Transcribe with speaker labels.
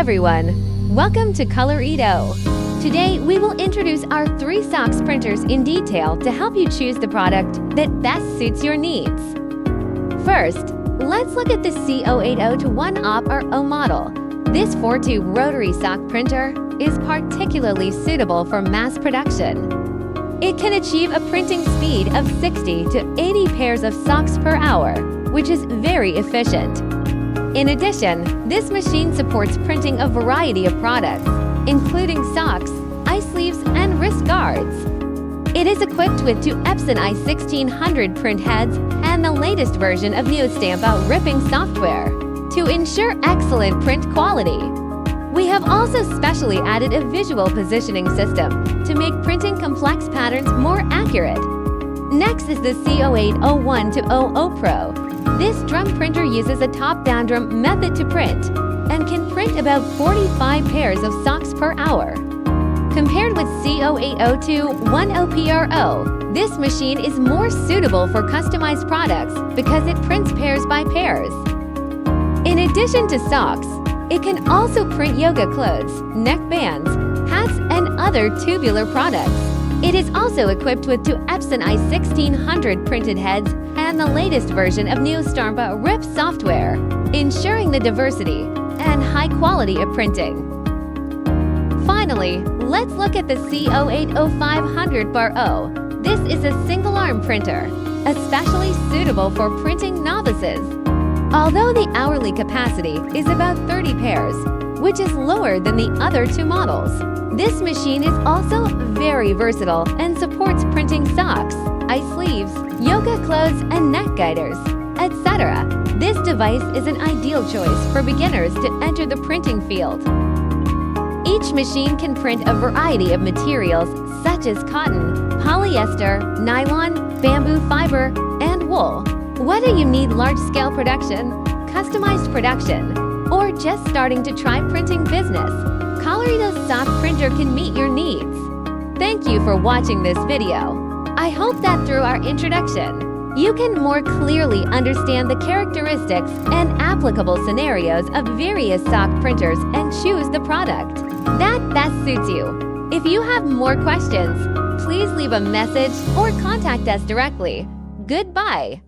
Speaker 1: everyone! Welcome to Colorido. Today, we will introduce our 3 socks printers in detail to help you choose the product that best suits your needs. First, let's look at the C0802-1OP model. This 4-tube rotary sock printer is particularly suitable for mass production. It can achieve a printing speed of 60 to 80 pairs of socks per hour, which is very efficient. In addition, this machine supports printing a variety of products, including socks, eye sleeves, and wrist guards. It is equipped with 2 Epson I1600 print heads and the latest version of Neostampa ripping software to ensure excellent print quality. We have also specially added a visual positioning system to make printing complex patterns more accurate. Next is the C0801-00 Pro. This drum printer uses a top-down drum method to print and can print about 45 pairs of socks per hour. Compared with C0802-10PRO, this machine is more suitable for customized products because it prints pairs by pairs. In addition to socks, it can also print yoga clothes, neckbands, hats, and other tubular products. It is also equipped with 2 Epson I1600 printed heads and the latest version of Neostampa RIP software, ensuring the diversity and high quality of printing. Finally, let's look at the C080500-O. This is a single-arm printer, especially suitable for printing novices. Although the hourly capacity is about 30 pairs, which is lower than the other 2 models, this machine is also very versatile and supports printing socks, eye sleeves, yoga clothes, and neck gaiters, etc. This device is an ideal choice for beginners to enter the printing field. Each machine can print a variety of materials such as cotton, polyester, nylon, bamboo fiber, and wool. Whether you need large-scale production, customized production, or just starting to try printing business, Colorido's sock printer can meet your needs. Thank you for watching this video. I hope that through our introduction, you can more clearly understand the characteristics and applicable scenarios of various sock printers and choose the product that best suits you. If you have more questions, please leave a message or contact us directly. Goodbye.